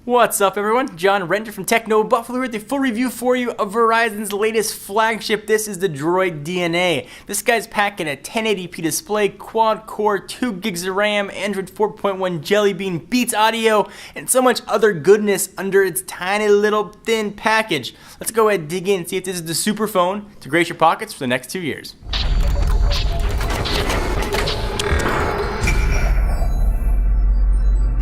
What's up everyone, John Render from Techno Buffalo here with a full review for you of Verizon's latest flagship. This is the Droid DNA. This guy's packing a 1080p display, quad-core, 2 gigs of RAM, Android 4.1 Jelly Bean, Beats audio, and so much other goodness under its tiny little thin package. Let's go ahead and dig in and see if this is the super phone to grace your pockets for the next 2 years.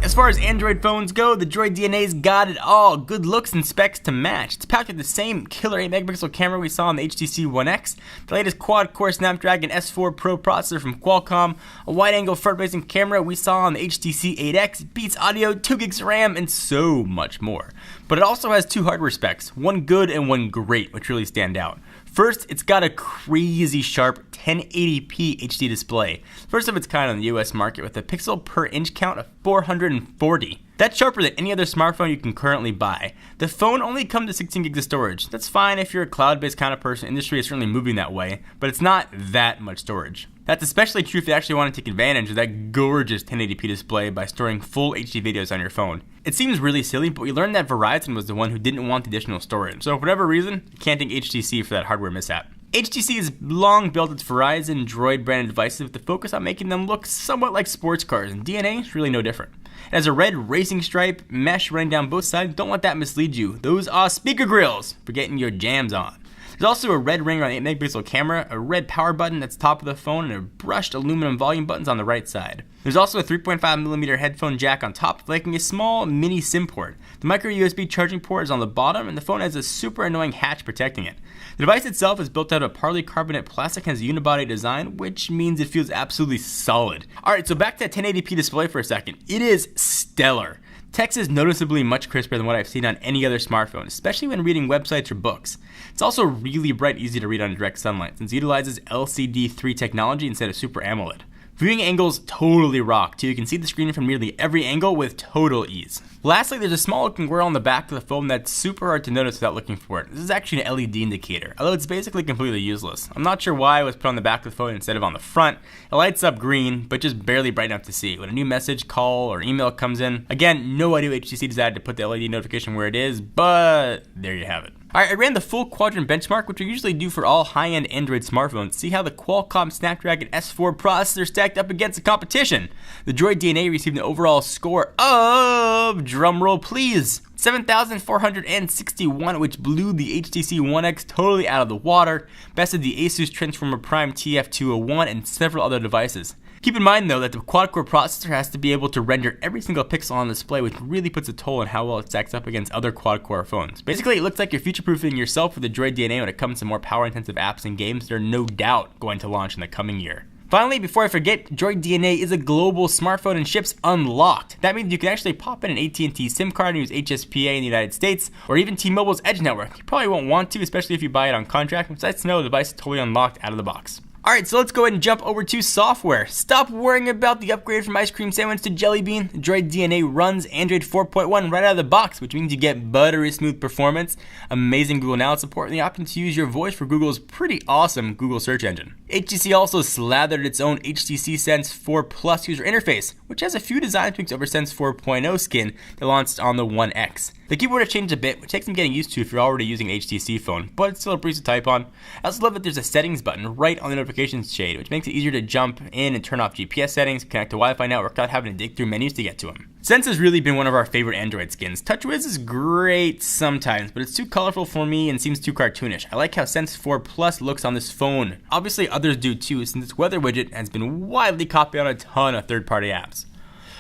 As far as Android phones go, the Droid DNA's got it all. Good looks and specs to match. It's packed with the same killer 8-megapixel camera we saw on the HTC One X, the latest quad-core Snapdragon S4 Pro processor from Qualcomm, a wide-angle front-facing camera we saw on the HTC 8X, Beats audio, 2 gigs of RAM, and so much more. But it also has 2 hardware specs, one good and one great, which really stand out. First, it's got a crazy sharp 1080p HD display, first of its kind on the US market with a pixel per inch count of 440. That's sharper than any other smartphone you can currently buy. The phone only comes to 16 gigs of storage. That's fine if you're a cloud-based kind of person. Industry is certainly moving that way, but it's not that much storage. That's especially true if you actually want to take advantage of that gorgeous 1080p display by storing full HD videos on your phone. It seems really silly, but we learned that Verizon was the one who didn't want the additional storage. So for whatever reason, you can't thank HTC for that hardware mishap. HTC has long built its Verizon Droid branded devices with the focus on making them look somewhat like sports cars, and DNA is really no different. It has a red racing stripe, mesh running down both sides. Don't let that mislead you. Those are speaker grills for getting your jams on. There's also a red ring on the 8-megapixel camera, a red power button that's top of the phone, and a brushed aluminum volume buttons on the right side. There's also a 3.5mm headphone jack on top, making a small mini SIM port. The micro USB charging port is on the bottom, and the phone has a super annoying hatch protecting it. The device itself is built out of polycarbonate plastic and has a unibody design, which means it feels absolutely solid. Alright, so back to that 1080p display for a second. It is stellar. Text is noticeably much crisper than what I've seen on any other smartphone, especially when reading websites or books. It's also really bright, easy to read on direct sunlight, since it utilizes LCD3 technology instead of Super AMOLED. Viewing angles totally rock too. You can see the screen from nearly every angle with total ease. Lastly, there's a small looking wheel on the back of the phone that's super hard to notice without looking for it. This is actually an LED indicator, although it's basically completely useless. I'm not sure why it was put on the back of the phone instead of on the front. It lights up green, but just barely bright enough to see. When a new message, call, or email comes in, again, no idea HTC decided to put the LED notification where it is, but there you have it. Alright, I ran the full quadrant benchmark, which we usually do for all high-end Android smartphones, to see how the Qualcomm Snapdragon S4 processor stacked up against the competition. The Droid DNA received an overall score of, drumroll please, 7,461, which blew the HTC One X totally out of the water, bested the Asus Transformer Prime TF201 and several other devices. Keep in mind though that the quad-core processor has to be able to render every single pixel on display, which really puts a toll on how well it stacks up against other quad-core phones. Basically, it looks like you're future-proofing yourself with the Droid DNA when it comes to more power-intensive apps and games that are no doubt going to launch in the coming year. Finally, before I forget, Droid DNA is a global smartphone and ships unlocked. That means you can actually pop in an AT&T SIM card and use HSPA in the United States, or even T-Mobile's Edge network. You probably won't want to, especially if you buy it on contract, but it's nice to know the device is totally unlocked out of the box. Alright, so let's go ahead and jump over to software. Stop worrying about the upgrade from ice cream sandwich to Jelly Bean. The Droid DNA runs Android 4.1 right out of the box, which means you get buttery smooth performance, amazing Google Now support, and the option to use your voice for Google's pretty awesome Google search engine. HTC also slathered its own HTC Sense 4 Plus user interface, which has a few design tweaks over Sense 4.0 skin that launched on the One X. The keyboard has changed a bit, which takes some getting used to if you're already using an HTC phone, but it's still a breeze to type on. I also love that there's a settings button right on the notifications shade, which makes it easier to jump in and turn off GPS settings, connect to Wi-Fi network without having to dig through menus to get to them. Sense has really been one of our favorite Android skins. TouchWiz is great sometimes, but it's too colorful for me and seems too cartoonish. I like how Sense 4 Plus looks on this phone. Obviously others do too, since its weather widget has been widely copied on a ton of third-party apps.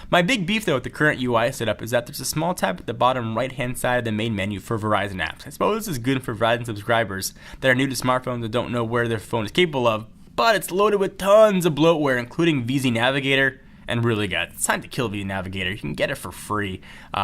My big beef though with the current UI setup is that there's a small tab at the bottom right hand side of the main menu for Verizon apps. I suppose this is good for Verizon subscribers that are new to smartphones and don't know where their phone is capable of, but it's loaded with tons of bloatware, including VZ Navigator, and really guys, it's time to kill VZ Navigator. You can get it for free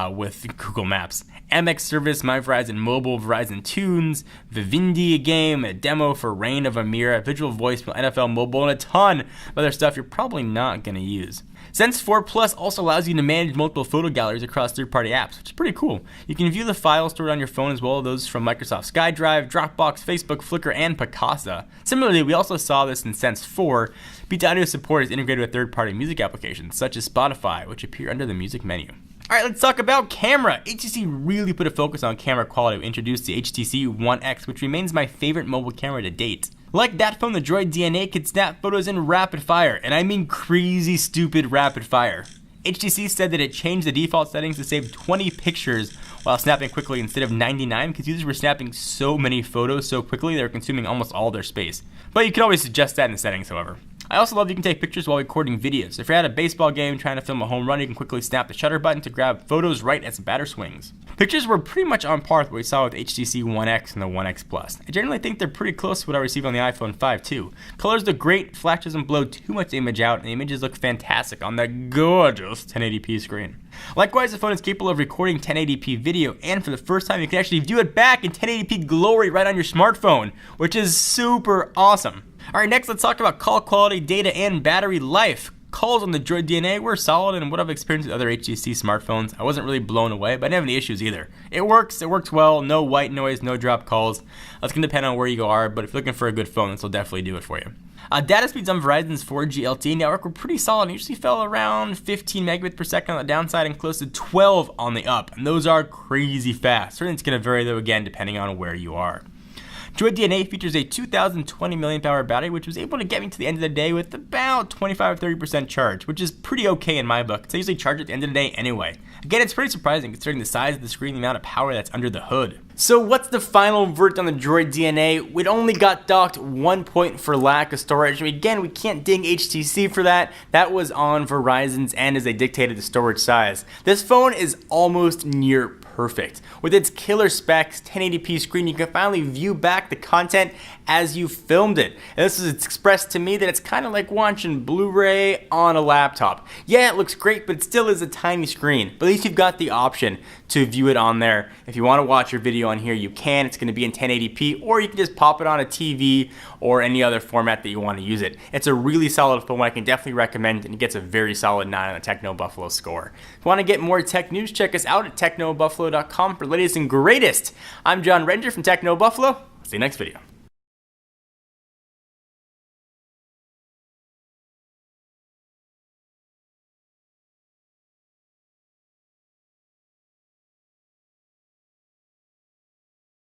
with Google Maps. Amex service, My Verizon Mobile, Verizon Tunes, Vivendi a game, a demo for Reign of Amira, Visual Voicemail, NFL Mobile, and a ton of other stuff you're probably not going to use. Sense 4 Plus also allows you to manage multiple photo galleries across third-party apps, which is pretty cool. You can view the files stored on your phone as well as those from Microsoft SkyDrive, Dropbox, Facebook, Flickr, and Picasa. Similarly, we also saw this in Sense 4. Beats Audio support is integrated with third-party music applications, such as Spotify, which appear under the music menu. Alright, let's talk about camera. HTC really put a focus on camera quality. We introduced the HTC One X, which remains my favorite mobile camera to date. Like that phone, the Droid DNA could snap photos in rapid fire, and I mean crazy stupid rapid fire. HTC said that it changed the default settings to save 20 pictures while snapping quickly instead of 99 because users were snapping so many photos so quickly they were consuming almost all their space. But you can always adjust that in the settings, however. I also love you can take pictures while recording videos. If you're at a baseball game trying to film a home run, you can quickly snap the shutter button to grab photos right as the batter swings. Pictures were pretty much on par with what we saw with HTC One X and the One X Plus. I generally think they're pretty close to what I received on the iPhone 5 too. Colors look great, flash doesn't blow too much image out, and the images look fantastic on the gorgeous 1080p screen. Likewise, the phone is capable of recording 1080p video, and for the first time you can actually view it back in 1080p glory right on your smartphone, which is super awesome. Alright, next let's talk about call quality, data, and battery life. Calls on the Droid DNA were solid, and what I've experienced with other HTC smartphones, I wasn't really blown away, but I didn't have any issues either. It works well, no white noise, no drop calls. That's going to depend on where you are, but if you're looking for a good phone, this will definitely do it for you. Data speeds on Verizon's 4G LTE network were pretty solid and usually fell around 15 megabits per second on the downside and close to 12 on the up, and those are crazy fast. Certainly it's going to vary though again depending on where you are. Droid DNA features a 2020 mAh battery, which was able to get me to the end of the day with about 25-30% charge, which is pretty okay in my book, because I usually charge at the end of the day anyway. Again, it's pretty surprising considering the size of the screen and the amount of power that's under the hood. So what's the final verdict on the Droid DNA? We'd only got docked 1 point for lack of storage. Again, we can't ding HTC for that. That was on Verizon's end as they dictated the storage size. This phone is almost near perfect. With its killer specs, 1080p screen, you can finally view back the content as you filmed it. And this is expressed to me that it's kind of like watching Blu-ray on a laptop. Yeah, it looks great, but it still is a tiny screen. But at least you've got the option to view it on there. If you want to watch your video on here, you can. It's going to be in 1080p, or you can just pop it on a TV or any other format that you want to use it. It's a really solid phone I can definitely recommend, and it gets a very solid 9 on the Techno Buffalo score. If you want to get more tech news, check us out at technobuffalo.com for latest and greatest. I'm John Renger from Techno Buffalo. See you next video.